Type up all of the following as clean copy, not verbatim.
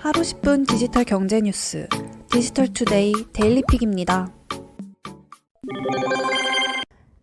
하루 10분 디지털 경제 뉴스 디지털투데이 데일리픽입니다.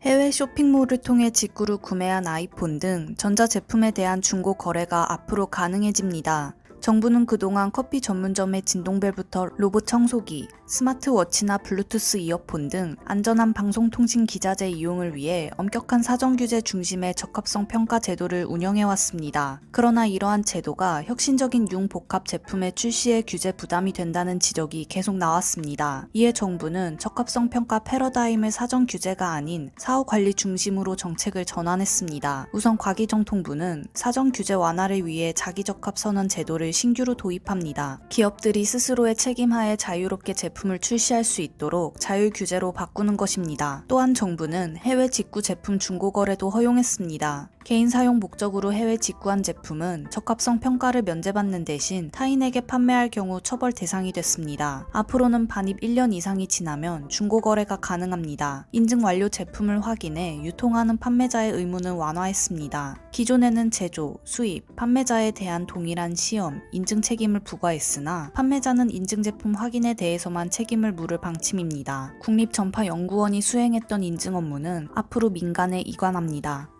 해외 쇼핑몰을 통해 직구로 구매한 아이폰 등 전자제품에 대한 중고 거래가 앞으로 가능해집니다. 정부는 그동안 커피 전문점의 진동벨부터 로봇 청소기, 스마트워치나 블루투스 이어폰 등 안전한 방송통신 기자재 이용을 위해 엄격한 사전규제 중심의 적합성 평가 제도를 운영해왔습니다. 그러나 이러한 제도가 혁신적인 융복합 제품의 출시에 규제 부담이 된다는 지적이 계속 나왔습니다. 이에 정부는 적합성 평가 패러다임을 사전 규제가 아닌 사후 관리 중심으로 정책을 전환했습니다. 우선 과기정통부는 사전 규제 완화를 위해 자기적합 선언 제도를 신규로 도입합니다. 기업들이 스스로의 책임하에 자유롭게 제품을 출시할 수 있도록 자율 규제로 바꾸는 것입니다. 또한 정부는 해외 직구 제품 중고 거래도 허용했습니다. 개인 사용 목적으로 해외 직구한 제품은 적합성 평가를 면제받는 대신 타인에게 판매할 경우 처벌 대상이 됐습니다. 앞으로는 반입 1년 이상이 지나면 중고 거래가 가능합니다. 인증 완료 제품을 확인해 유통하는 판매자의 의무는 완화했습니다. 기존에는 제조, 수입, 판매자에 대한 동일한 시험, 인증 책임을 부과했으나 판매자는 인증 제품 확인에 대해서만 책임을 물을 방침입니다. 국립전파연구원이 수행했던 인증 업무는 앞으로 민간에 이관합니다.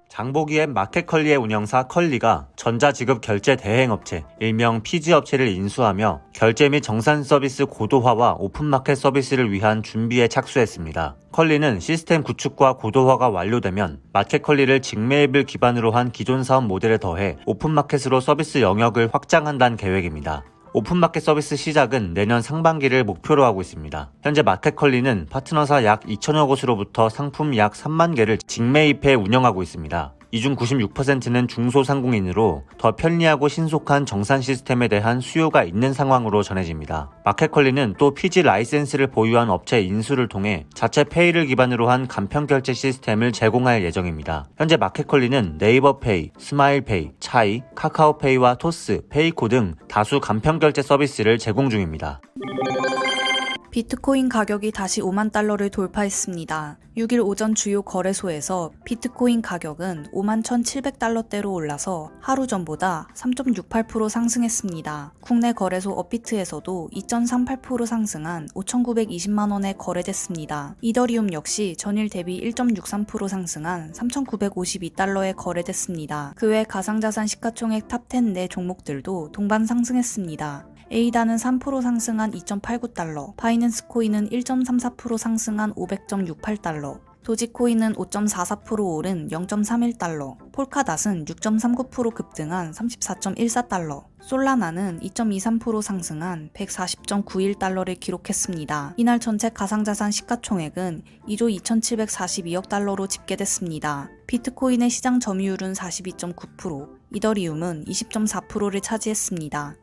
장보기 앱 마켓컬리의 운영사 컬리가 전자지급 결제 대행업체, 일명 피지업체를 인수하며 결제 및 정산 서비스 고도화와 오픈마켓 서비스를 위한 준비에 착수했습니다. 컬리는 시스템 구축과 고도화가 완료되면 마켓컬리를 직매입을 기반으로 한 기존 사업 모델에 더해 오픈마켓으로 서비스 영역을 확장한다는 계획입니다. 오픈마켓 서비스 시작은 내년 상반기를 목표로 하고 있습니다. 현재 마켓컬리는 파트너사 약 2천여 곳으로부터 상품 약 3만 개를 직매입해 운영하고 있습니다. 이 중 96%는 중소상공인으로 더 편리하고 신속한 정산 시스템에 대한 수요가 있는 상황으로 전해집니다. 마켓컬리는 또 피지 라이센스를 보유한 업체 인수를 통해 자체 페이를 기반으로 한 간편결제 시스템을 제공할 예정입니다. 현재 마켓컬리는 네이버페이, 스마일페이, 차이, 카카오페이와 토스, 페이코 등 다수 간편결제 서비스를 제공 중입니다. 비트코인 가격이 다시 5만 달러를 돌파했습니다. 6일 오전 주요 거래소에서 비트코인 가격은 5만 1,700달러대로 올라서 하루 전보다 3.68% 상승했습니다. 국내 거래소 업비트에서도 2.38% 상승한 5,920만원에 거래됐습니다. 이더리움 역시 전일 대비 1.63% 상승한 3,952달러에 거래됐습니다. 그 외 가상자산 시가총액 탑10 내 종목들도 동반 상승했습니다. 에이다는 3% 상승한 2.89달러, 바이낸스 코인은 1.34% 상승한 500.68달러, 도지코인은 5.44% 오른 0.31달러, 폴카닷은 6.39% 급등한 34.14달러, 솔라나는 2.23% 상승한 140.91달러를 기록했습니다. 이날 전체 가상자산 시가총액은 2조 2,742억 달러로 집계됐습니다. 비트코인의 시장 점유율은 42.9%, 이더리움은 20.4%를 차지했습니다.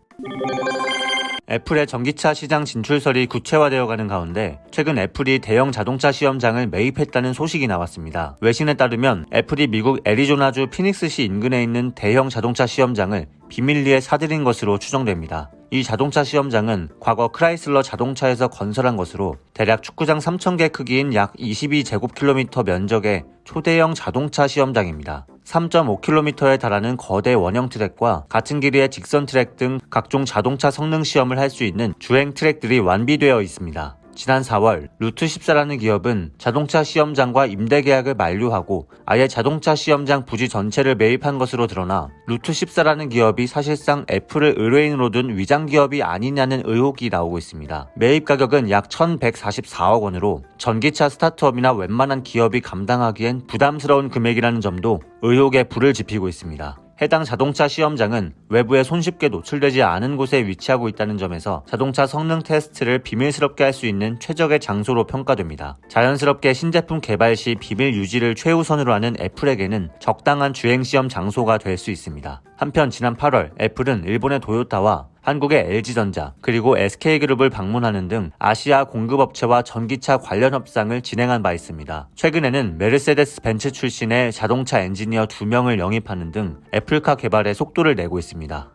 애플의 전기차 시장 진출설이 구체화되어가는 가운데 최근 애플이 대형 자동차 시험장을 매입했다는 소식이 나왔습니다. 외신에 따르면 애플이 미국 애리조나주 피닉스시 인근에 있는 대형 자동차 시험장을 비밀리에 사들인 것으로 추정됩니다. 이 자동차 시험장은 과거 크라이슬러 자동차에서 건설한 것으로 대략 축구장 3,000개 크기인 약 22제곱킬로미터 면적의 초대형 자동차 시험장입니다. 3.5km에 달하는 거대 원형 트랙과 같은 길이의 직선 트랙 등 각종 자동차 성능 시험을 할 수 있는 주행 트랙들이 완비되어 있습니다. 지난 4월 루트14라는 기업은 자동차 시험장과 임대 계약을 만료하고 아예 자동차 시험장 부지 전체를 매입한 것으로 드러나 루트14라는 기업이 사실상 애플을 의뢰인으로 둔 위장 기업이 아니냐는 의혹이 나오고 있습니다. 매입 가격은 약 1,144억 원으로 전기차 스타트업이나 웬만한 기업이 감당하기엔 부담스러운 금액이라는 점도 의혹에 불을 지피고 있습니다. 해당 자동차 시험장은 외부에 손쉽게 노출되지 않은 곳에 위치하고 있다는 점에서 자동차 성능 테스트를 비밀스럽게 할 수 있는 최적의 장소로 평가됩니다. 자연스럽게 신제품 개발 시 비밀 유지를 최우선으로 하는 애플에게는 적당한 주행 시험 장소가 될 수 있습니다. 한편 지난 8월 애플은 일본의 도요타와 한국의 LG전자 그리고 SK그룹을 방문하는 등 아시아 공급업체와 전기차 관련 협상을 진행한 바 있습니다. 최근에는 메르세데스 벤츠 출신의 자동차 엔지니어 2명을 영입하는 등 애플카 개발에 속도를 내고 있습니다.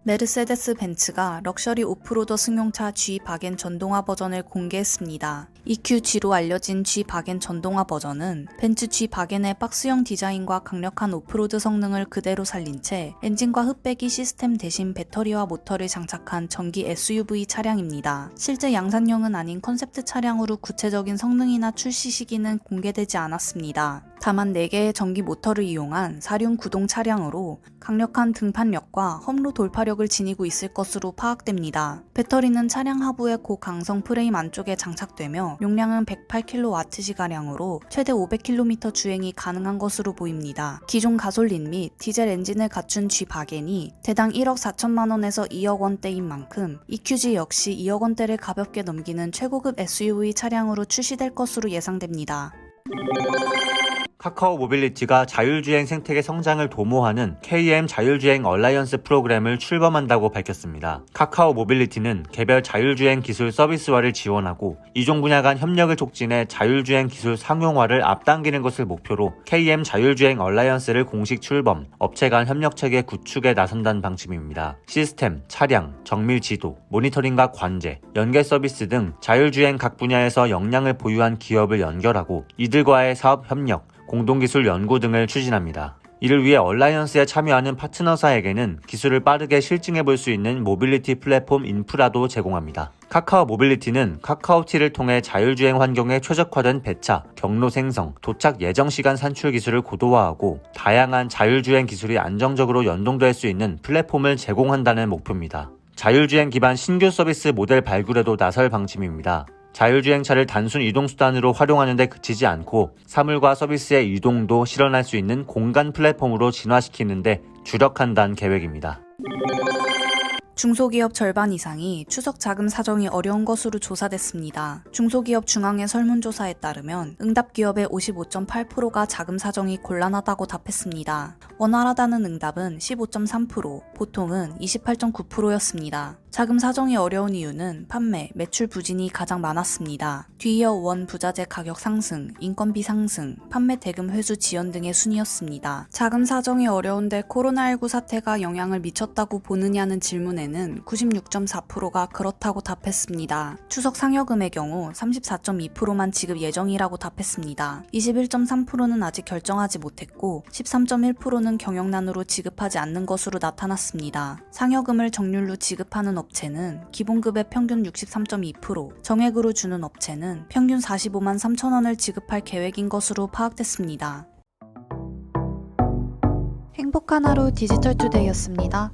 메르세데스 벤츠가 럭셔리 오프로더 승용차 G 바겐 전동화 버전을 공개했습니다. EQG로 알려진 G 바겐 전동화 버전은 벤츠 G 바겐의 박스형 디자인과 강력한 오프로드 성능을 그대로 살린 채 엔진과 흡배기 시스템 대신 배터리와 모터를 장착한 전기 SUV 차량입니다. 실제 양산형은 아닌 컨셉트 차량으로 구체적인 성능이나 출시 시기는 공개되지 않았습니다. 다만 4개의 전기 모터를 이용한 4륜 구동 차량으로 강력한 등판력과 험로 돌파력을 지니고 있을 것으로 파악됩니다. 배터리는 차량 하부의 고강성 프레임 안쪽에 장착되며 용량은 108kWh가량으로 최대 500km 주행이 가능한 것으로 보입니다. 기존 가솔린 및 디젤 엔진을 갖춘 G 바겐이 대당 1억 4천만 원에서 2억 원대인 만큼 EQG 역시 2억 원대를 가볍게 넘기는 최고급 SUV 차량으로 출시될 것으로 예상됩니다. 카카오 모빌리티가 자율주행 생태계 성장을 도모하는 KM 자율주행 얼라이언스 프로그램을 출범한다고 밝혔습니다. 카카오 모빌리티는 개별 자율주행 기술 서비스화를 지원하고 이종 분야 간 협력을 촉진해 자율주행 기술 상용화를 앞당기는 것을 목표로 KM 자율주행 얼라이언스를 공식 출범, 업체 간 협력체계 구축에 나선다는 방침입니다. 시스템, 차량, 정밀 지도, 모니터링과 관제, 연계 서비스 등 자율주행 각 분야에서 역량을 보유한 기업을 연결하고 이들과의 사업 협력, 공동기술 연구 등을 추진합니다. 이를 위해 얼라이언스에 참여하는 파트너사에게는 기술을 빠르게 실증해 볼 수 있는 모빌리티 플랫폼 인프라도 제공합니다. 카카오 모빌리티는 카카오티를 통해 자율주행 환경에 최적화된 배차, 경로 생성, 도착 예정 시간 산출 기술을 고도화하고 다양한 자율주행 기술이 안정적으로 연동될 수 있는 플랫폼을 제공한다는 목표입니다. 자율주행 기반 신규 서비스 모델 발굴에도 나설 방침입니다. 자율주행차를 단순 이동수단으로 활용하는 데 그치지 않고 사물과 서비스의 이동도 실현할 수 있는 공간 플랫폼으로 진화시키는 데 주력한다는 계획입니다. 중소기업 절반 이상이 추석 자금 사정이 어려운 것으로 조사됐습니다. 중소기업 중앙회 설문조사에 따르면 응답기업의 55.8%가 자금 사정이 곤란하다고 답했습니다. 원활하다는 응답은 15.3%, 보통은 28.9%였습니다. 자금 사정이 어려운 이유는 판매, 매출 부진이 가장 많았습니다. 뒤이어 원 부자재 가격 상승, 인건비 상승, 판매 대금 회수 지연 등의 순이었습니다. 자금 사정이 어려운데 코로나19 사태가 영향을 미쳤다고 보느냐는 질문에는 96.4%가 그렇다고 답했습니다. 추석 상여금의 경우 34.2%만 지급 예정이라고 답했습니다. 21.3%는 아직 결정하지 못했고 13.1%는 경영난으로 지급하지 않는 것으로 나타났습니다. 상여금을 정률로 지급하는 업체는 기본급의 평균 63.2%, 정액으로 주는 업체는 평균 45만 3천 원을 지급할 계획인 것으로 파악됐습니다. 행복한 하루 디지털투데이였습니다.